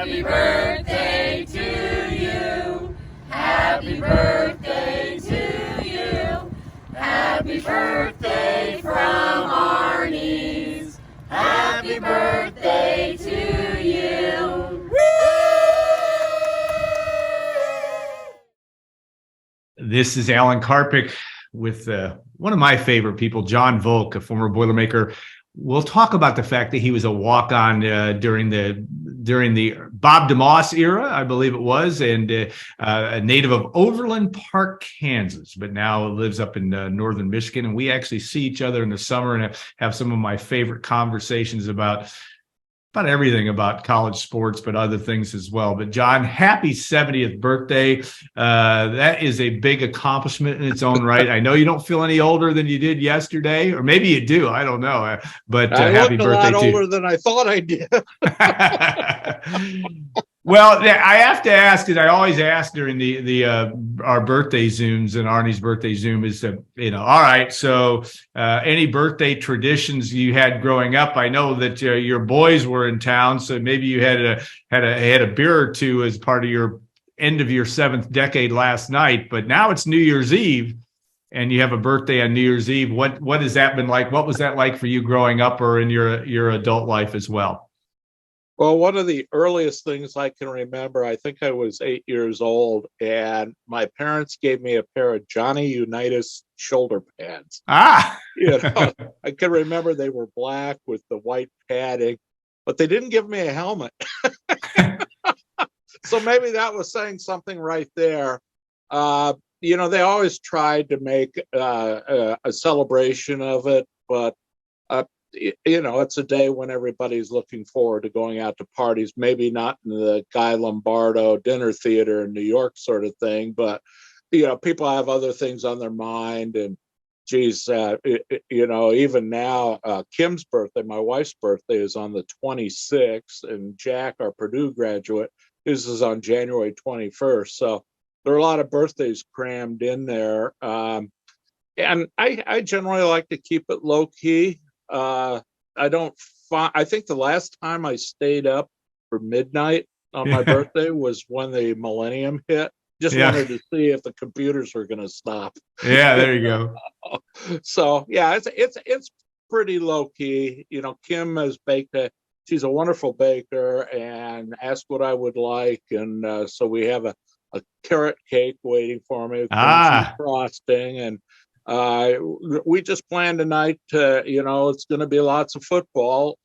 Happy birthday to you. Happy birthday to you. Happy birthday from Arni's. Happy birthday to you. This is Alan Karpick with one of my favorite people, John Volk, a former Boilermaker. We'll talk about the fact that he was a walk-on during the Bob DeMoss era, I believe it was, and a native of Overland Park, Kansas, but now lives up in northern Michigan. And we actually see each other in the summer and have some of my favorite conversations about everything about college sports, but other things as well. But John, happy 70th birthday. That is a big accomplishment in its own right. I know you don't feel any older than you did yesterday, or maybe you do. I don't know. But happy birthday to you. I looked a lot older than I thought I did. Well, I have to ask, because I always ask during our birthday Zooms, and Arni's birthday Zoom is, all right, so any birthday traditions you had growing up? I know that your boys were in town, so maybe you had a beer or two as part of your end of your seventh decade last night, but now it's New Year's Eve, and you have a birthday on New Year's Eve. What has that been like? What was that like for you growing up, or in your adult life as well? Well, one of the earliest things I can remember, I think I was 8 years old, and my parents gave me a pair of Johnny Unitas shoulder pads. I can remember they were black with the white padding, but they didn't give me a helmet. So maybe that was saying something right there. They always tried to make a celebration of it, but it's a day when everybody's looking forward to going out to parties, maybe not in the Guy Lombardo dinner theater in New York sort of thing, but, people have other things on their mind. And geez, even now, Kim's birthday, my wife's birthday, is on the 26th, and Jack, our Purdue graduate, his is on January 21st. So there are a lot of birthdays crammed in there. And I generally like to keep it low key. I think the last time I stayed up for midnight on my birthday was when the millennium hit. Just wanted to see if the computers were going to stop. Yeah, there you go. So yeah, it's pretty low key. Kim has baked she's a wonderful baker, and asked what I would like, and so we have a carrot cake waiting for me with frosting, and we just planned tonight it's going to be lots of football.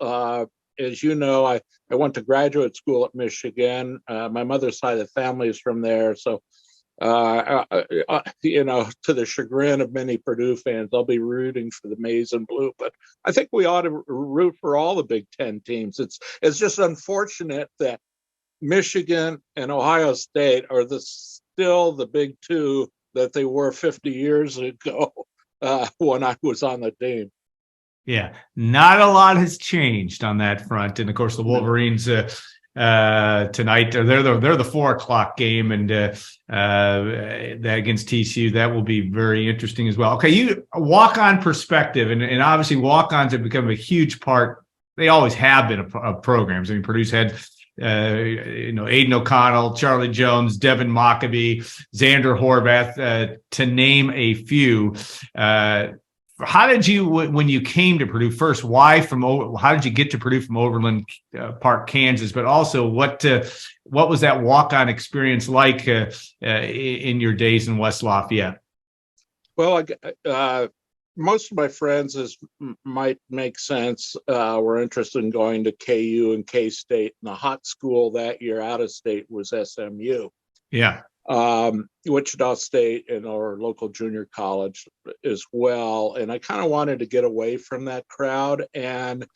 As you know, I went to graduate school at Michigan. My mother's side of the family is from there. So, to the chagrin of many Purdue fans, I'll be rooting for the Maize and Blue. But I think we ought to root for all the Big Ten teams. It's just unfortunate that Michigan and Ohio State are still the big two that they were 50 years ago when I was on the team. Yeah, not a lot has changed on that front. And of course, the Wolverines tonight, they're the 4:00 game, and that against TCU, that will be very interesting as well. Okay, you walk-on perspective, and obviously walk-ons have become a huge part. They always have been of programs. I mean, Purdue's had Aiden O'Connell, Charlie Jones, Devin Mockabee, Xander Horvath, to name a few. How did you, when you came to Purdue first, how did you get to Purdue from Overland Park, Kansas? But also, what was that walk-on experience like in your days in West Lafayette? Well, most of my friends, as might make sense, were interested in going to KU and K-State. And the hot school that year out of state was SMU. Yeah. Wichita State and our local junior college as well. And I kind of wanted to get away from that crowd. And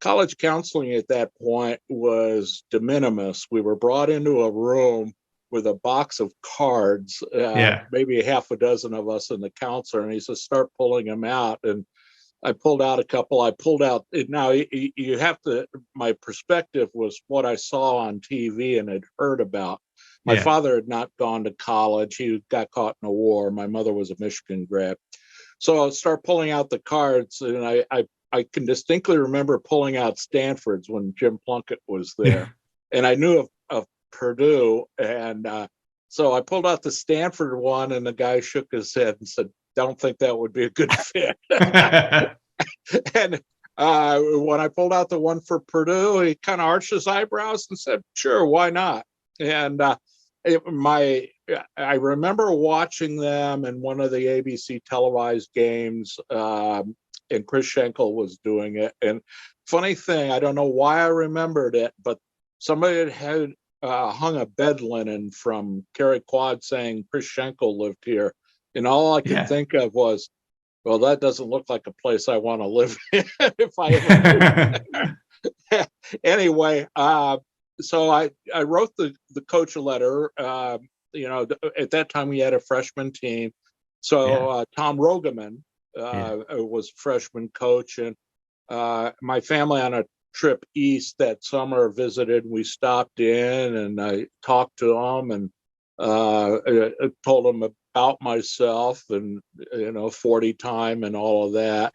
college counseling at that point was de minimis. We were brought into a room with a box of cards, maybe half a dozen of us and the counselor, and he says, start pulling them out. And I pulled out a couple. Now you have to, my perspective was what I saw on TV and had heard about. My father had not gone to college. He got caught in a war. My mother was a Michigan grad. So I'll start pulling out the cards, and I can distinctly remember pulling out Stanford's when Jim Plunkett was there. And I knew Purdue, and so I pulled out the Stanford one, and the guy shook his head and said, "Don't think that would be a good fit." And when I pulled out the one for Purdue, he kind of arched his eyebrows and said, "Sure, why not?" And I remember watching them in one of the ABC televised games, and Chris Schenkel was doing it. And funny thing, I don't know why I remembered it, but somebody had hung a bed linen from Kerry Quad saying Chris Schenkel lived here. And all I could think of was, well, that doesn't look like a place I want to live in if I ever moved. Anyway, so I wrote the coach a letter. At that time we had a freshman team. So Tom Rogaman was freshman coach, and my family on a trip east that summer visited. We stopped in, and I talked to them, and told them about myself and 40 time and all of that,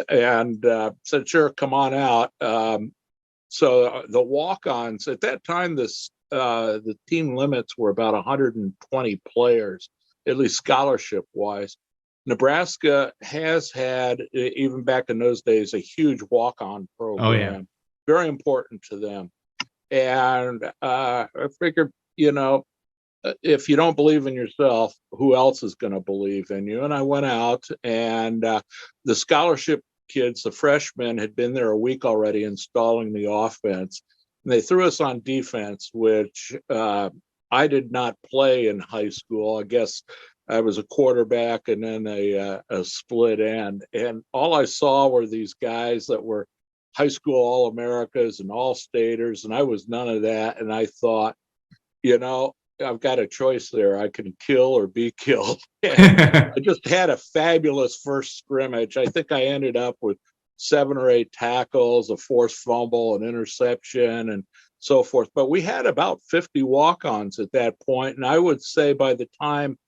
and said, "Sure, come on out." So the walk-ons at that time, the team limits were about 120 players, at least scholarship wise. Nebraska has had, even back in those days, a huge walk-on program. Oh, yeah. Very important to them. And I figured, if you don't believe in yourself, who else is going to believe in you? And I went out, and the scholarship kids, the freshmen, had been there a week already installing the offense. And they threw us on defense, which I did not play in high school. I guess I was a quarterback and then a split end. And all I saw were these guys that were high school All-Americas and All-Staters, and I was none of that. And I thought, I've got a choice there. I can kill or be killed. I just had a fabulous first scrimmage. I think I ended up with 7 or 8 tackles, a forced fumble, an interception, and so forth. But we had about 50 walk-ons at that point. And I would say by the time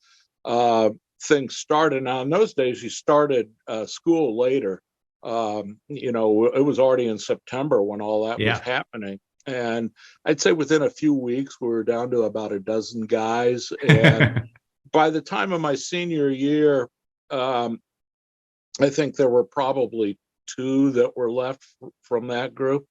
things started, now in those days, you started school later. It was already in September when all that was happening. And I'd say within a few weeks, we were down to about a dozen guys. And by the time of my senior year, I think there were probably 2 that were left from that group.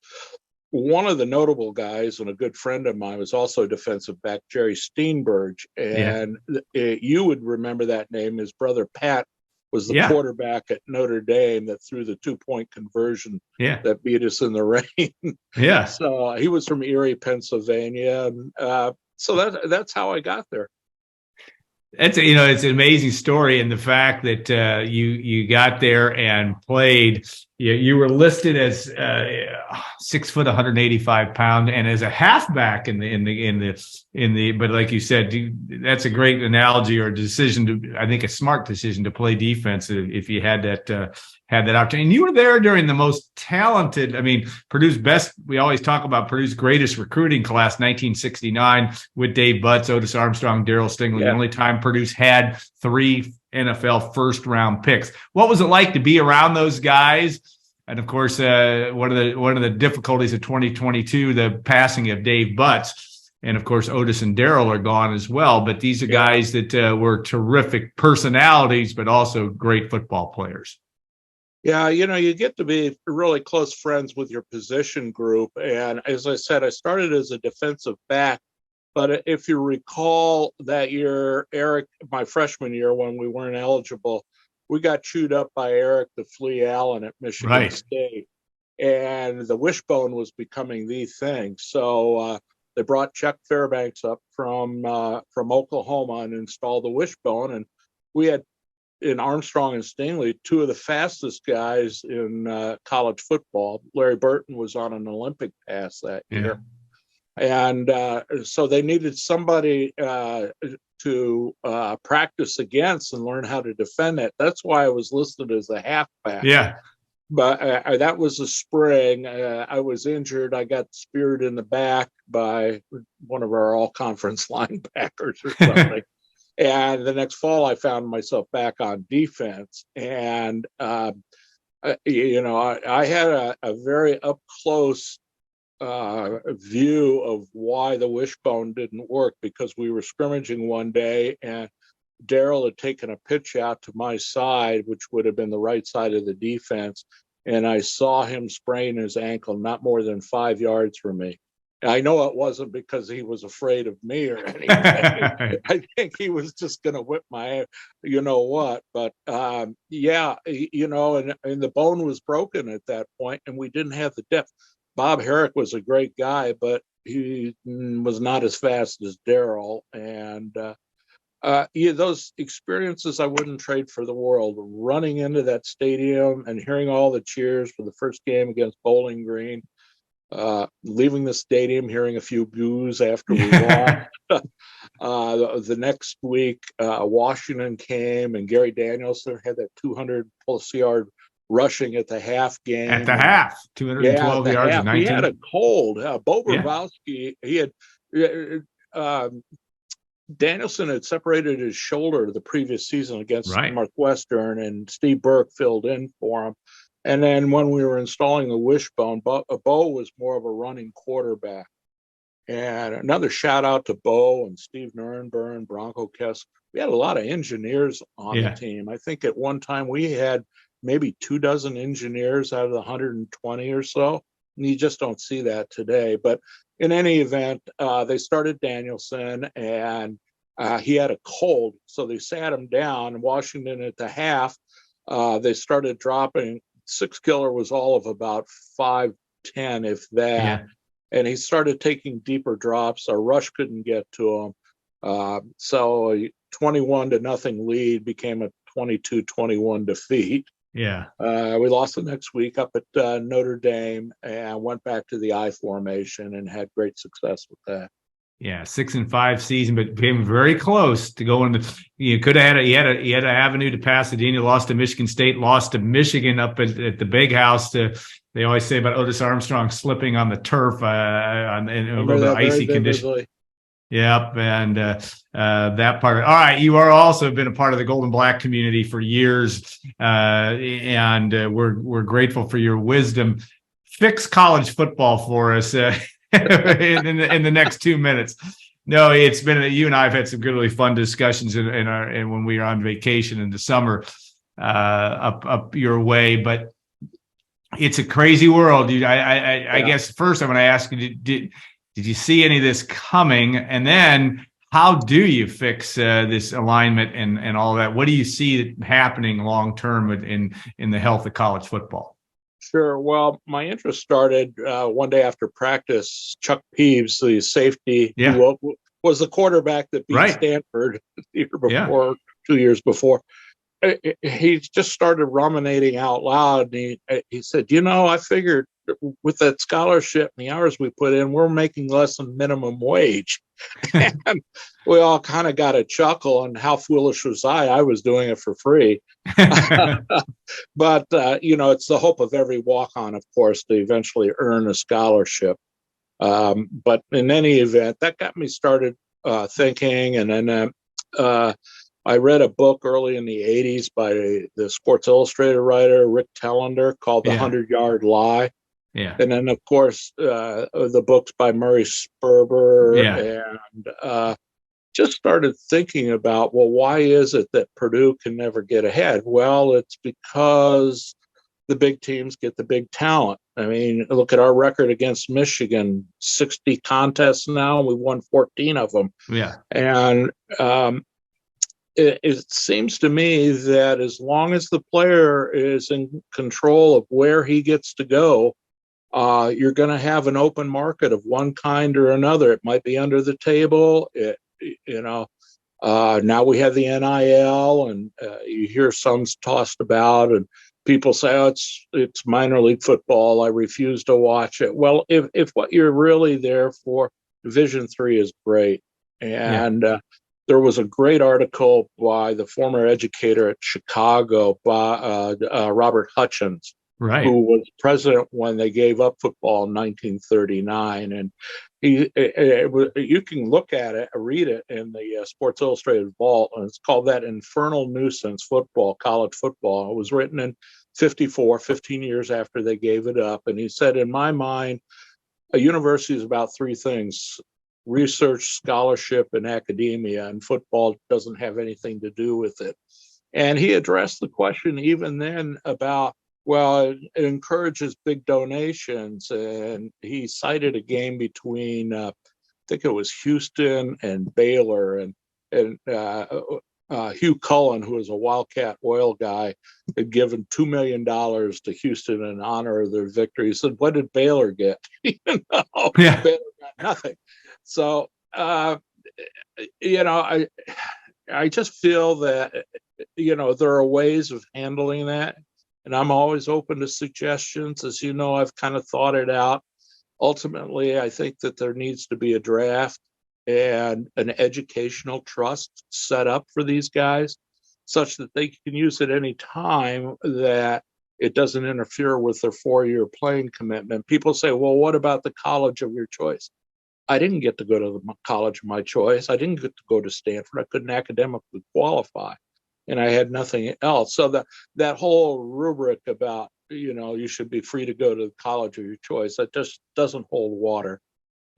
One of the notable guys and a good friend of mine was also defensive back, Jerry Steenberg. And you would remember that name. His brother, Pat, was the quarterback at Notre Dame that threw the 2-point conversion that beat us in the rain. So he was from Erie, Pennsylvania. And so that's how I got there. It's an amazing story, and the fact that you got there and played. You were listed as 6 foot, 185 pound, and as a halfback in the. But like you said, that's a great analogy or decision I think a smart decision to play defense if you had that opportunity. And you were there during the most talented. I mean, Purdue's best. We always talk about Purdue's greatest recruiting class, 1969, with Dave Butts, Otis Armstrong, Darryl Stingley. The only time Purdue's had 3 NFL first-round picks. What was it like to be around those guys? And of course, one of the difficulties of 2022, the passing of Dave Butts, and of course Otis and Darryl are gone as well. But these are guys that were terrific personalities, but also great football players. Yeah, you get to be really close friends with your position group. And as I said, I started as a defensive back. But if you recall that year, Eric, my freshman year when we weren't eligible, we got chewed up by Eric the Flea Allen at Michigan State. And the wishbone was becoming the thing. So they brought Chuck Fairbanks up from Oklahoma and installed the wishbone. And we had, in Armstrong and Stingley, 2 of the fastest guys in college football. Larry Burton was on an Olympic pass that year. And so they needed somebody to practice against and learn how to defend it. That's why I was listed as a halfback. But that was the spring. I was injured. I got speared in the back by one of our all-conference linebackers or something. And the next fall, I found myself back on defense. And, I had a very up-close view of why the wishbone didn't work, because we were scrimmaging one day and Daryl had taken a pitch out to my side, which would have been the right side of the defense, and I saw him sprain his ankle not more than 5 yards from me. I know it wasn't because he was afraid of me or anything. I think he was just going to whip my, you know what. But yeah, you know, and the bone was broken at that point, and we didn't have the depth. Bob Herrick was a great guy, but he was not as fast as Daryl. And yeah, those experiences I wouldn't trade for the world. Running into that stadium and hearing all the cheers for the first game against Bowling Green. Leaving the stadium, hearing a few boos after we lost. The next week, Washington came, and Gary Danielson had that 200-plus yard rushing at the half game. At the half, 212 yards and 19. He had a cold. Bo Brzezowski, he had Danielson had separated his shoulder the previous season against Northwestern, and Steve Burke filled in for him. And then when we were installing the wishbone, Bo was more of a running quarterback. And another shout out to Bo and Steve Nierenberg, Bronco Kess. We had a lot of engineers on the team. I think at one time we had maybe 24 engineers out of the 120 or so. And you just don't see that today. But in any event, they started Danielson, and he had a cold. So they sat him down. Washington at the half, they started dropping. Six Killer was all of about 5'10", if that. And he started taking deeper drops. Our rush couldn't get to him. So a 21-0 lead became a 22-21 defeat. Yeah. We lost the next week up at Notre Dame and went back to the I formation and had great success with that. Yeah, 6-5 season, but came very close to going to. You could have had he had an avenue to Pasadena, lost to Michigan State, lost to Michigan up at the Big House. They always say about Otis Armstrong slipping on the turf in a little bit icy condition. Yep, and that part. All right, you are also been a part of the Golden Black community for years, and we're grateful for your wisdom. Fix college football for us. in the next 2 minutes. No, it's been you and I have had some really fun discussions and when we were on vacation in the summer up your way, but it's a crazy world. I guess first I'm going to ask you, did you see any of this coming? And then how do you fix this alignment and all that? What do you see happening long term in the health of college football? Sure. Well, my interest started one day after practice. Chuck Peeves, the safety, who was the quarterback that beat Stanford the year before, 2 years before. He just started ruminating out loud, and he said, I figured with that scholarship and the hours we put in, we're making less than minimum wage. And we all kind of got a chuckle, and how foolish was I? I was doing it for free. But, it's the hope of every walk-on, of course, to eventually earn a scholarship. But in any event, that got me started thinking. And then I read a book early in the 80s by the Sports Illustrated writer, Rick Tellender, called The 100-Yard Lie. Yeah. And then, of course, the books by Murray Sperber, and just started thinking about, well, why is it that Purdue can never get ahead? Well, it's because the big teams get the big talent. I mean, look at our record against Michigan, 60 contests now. We won 14 of them. Yeah. And it seems to me that as long as the player is in control of where he gets to go, you're going to have an open market of one kind or another. It might be under the table. Now we have the NIL, and you hear some tossed about, and people say, "Oh, it's minor league football. I refuse to watch it." Well, if what you're really there for, Division III is great. And there was a great article by the former educator at Chicago, by Robert Hutchins, who was president when they gave up football in 1939. And you can look at it, read it in the Sports Illustrated vault, and it's called That Infernal Nuisance Football, College Football. It was written in 1954, 15 years after they gave it up. And he said, in my mind, a university is about three things: research, scholarship, and academia, and football doesn't have anything to do with it. And he addressed the question even then about, well, it encourages big donations. And he cited a game between, I think it was Houston and Baylor, and Hugh Cullen, who was a Wildcat oil guy, had given $2 million to Houston in honor of their victory. He said, "What did Baylor get?" Yeah. Baylor got nothing. So, I just feel that, there are ways of handling that, and I'm always open to suggestions. As you know, I've kind of thought it out. Ultimately, I think that there needs to be a draft and an educational trust set up for these guys such that they can use at any time, that it doesn't interfere with their 4-year playing commitment. People say, well, what about the college of your choice? I didn't get to go to the college of my choice. I didn't get to go to Stanford. I couldn't academically qualify, and I had nothing else. So that whole rubric about, you should be free to go to the college of your choice, that just doesn't hold water.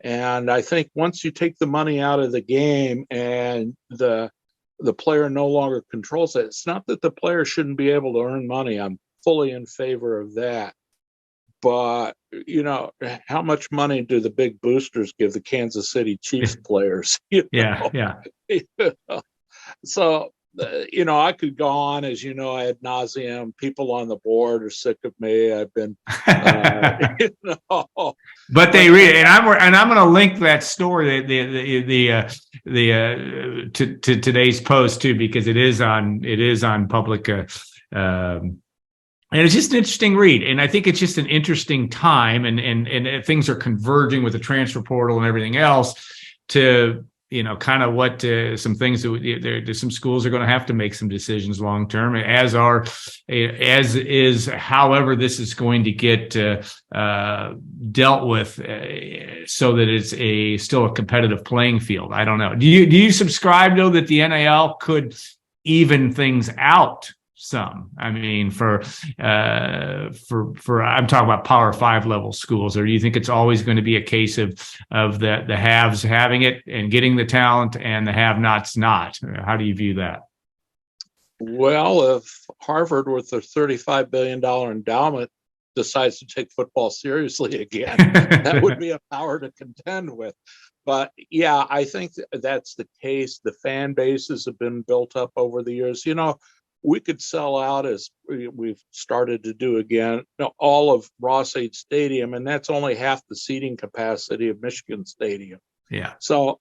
And I think once you take the money out of the game and the player no longer controls it, it's not that the player shouldn't be able to earn money. I'm fully in favor of that. But, how much money do the big boosters give the Kansas City Chiefs players? Yeah. So, I could go on, as ad nauseum. People on the board are sick of me. I've been, But they read it, and I'm going to link that story, to today's post too, because it is on public. And it's just an interesting read. And I think it's just an interesting time, and things are converging with the transfer portal and everything else to, kind of what some things that some schools are going to have to make some decisions long term, as is however this is going to get dealt with, so that it's still a competitive playing field. I don't know. Do you subscribe, though, that the NIL could even things out some? I mean, for I'm talking about Power 5 level schools, or do you think it's always going to be a case of the haves having it and getting the talent, and the have-nots not? How do you view that? Well, if Harvard, with their $35 billion endowment, decides to take football seriously again, that would be a power to contend with. But yeah, I think that's the case. The fan bases have been built up over the years. We could sell out, as we've started to do again, all of Ross-Ade Stadium, and that's only half the seating capacity of Michigan Stadium. Yeah. So,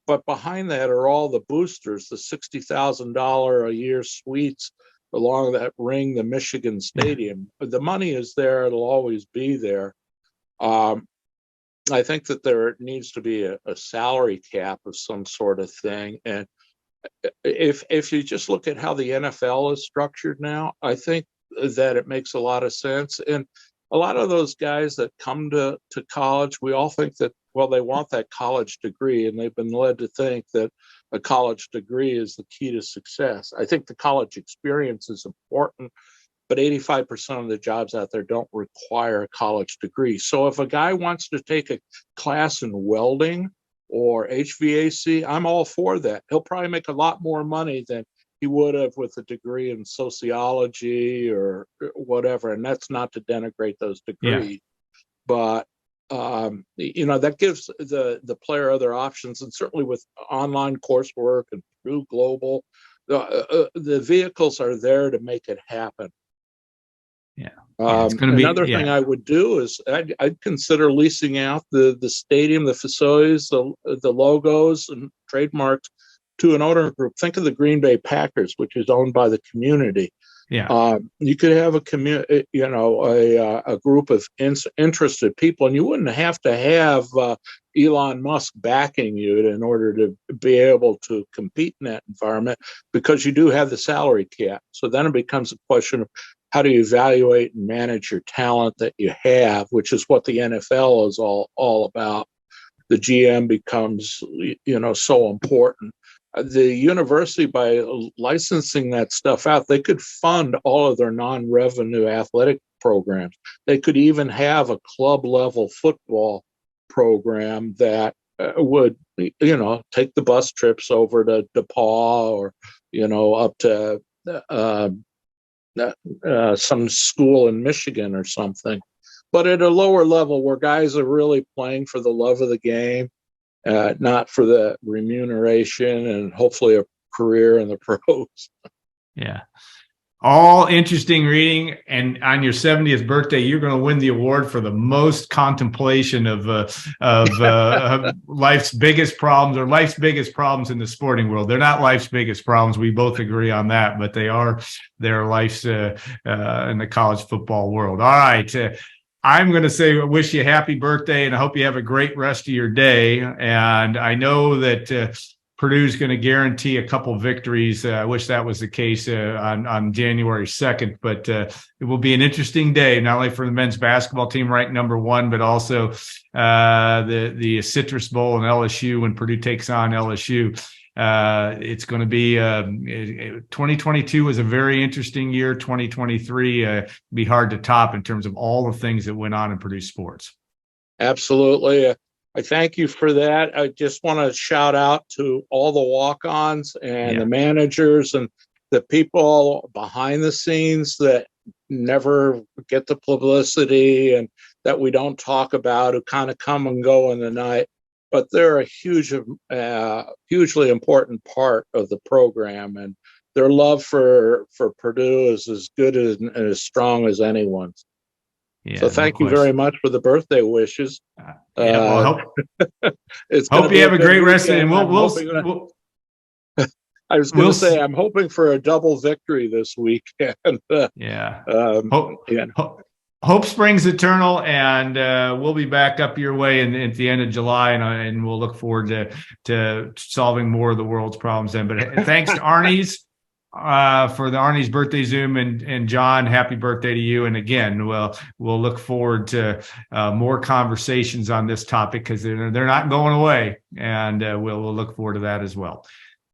but behind that are all the boosters, the $60,000 a year suites along that ring, the Michigan Stadium. The money is there; it'll always be there. I think that there needs to be a salary cap of some sort of thing, and if you just look at how the NFL is structured now, I think that it makes a lot of sense. And a lot of those guys that come to college, we all think that, well, they want that college degree, and they've been led to think that a college degree is the key to success. I think the college experience is important, but 85% of the jobs out there don't require a college degree. So if a guy wants to take a class in welding or HVAC, I'm all for that. He'll probably make a lot more money than he would have with a degree in sociology or whatever. And that's not to denigrate those degrees, but that gives the player other options. And certainly with online coursework and Purdue Global, the vehicles are there to make it happen. Yeah. Another thing I would do is I'd consider leasing out the stadium, the facilities, the logos and trademarks to an owner group. Think of the Green Bay Packers, which is owned by the community. Yeah. You could have a group of interested people, and you wouldn't have to have Elon Musk backing you in order to be able to compete in that environment, because you do have the salary cap. So then it becomes a question of how do you evaluate and manage your talent that you have, which is what the NFL is all about. The GM becomes, so important. the university, by licensing that stuff out, they could fund all of their non-revenue athletic programs. They could even have a club level football program that would, take the bus trips over to DePaul or, up to some school in Michigan or something. But at a lower level where guys are really playing for the love of the game, not for the remuneration and hopefully a career in the pros. Yeah. All interesting reading. And on your 70th birthday, you're going to win the award for the most contemplation of life's biggest problems, or life's biggest problems in the sporting world. They're not life's biggest problems. We both agree on that, but they are their life's in the college football world. All right. I'm going to say, wish you a happy birthday, and I hope you have a great rest of your day. And I know that Purdue's going to guarantee a couple victories. I wish that was the case on January 2nd, but it will be an interesting day, not only for the men's basketball team ranked #1, but also the Citrus Bowl and LSU when Purdue takes on LSU. It's going to be 2022 was a very interesting year. 2023 be hard to top in terms of all the things that went on in Purdue sports. Absolutely. I thank you for that. I just want to shout out to all the walk-ons and the managers and the people behind the scenes that never get the publicity and that we don't talk about, who kind of come and go in the night. But they're a hugely important part of the program, and their love for Purdue is as good and as strong as anyone's. Yeah, so thank you very much for the birthday wishes. Hope you have a great rest of it. And I was going to say, I'm hoping for a double victory this weekend. Hope springs eternal, and we'll be back up your way at the end of July, and we'll look forward to solving more of the world's problems then. But thanks to Arni's for the Arni's birthday Zoom, and John, happy birthday to you. And again, we'll look forward to more conversations on this topic, because they're not going away, and we'll look forward to that as well.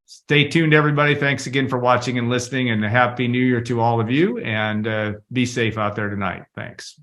Stay tuned, everybody. Thanks again for watching and listening, and a happy new year to all of you, and be safe out there tonight. Thanks.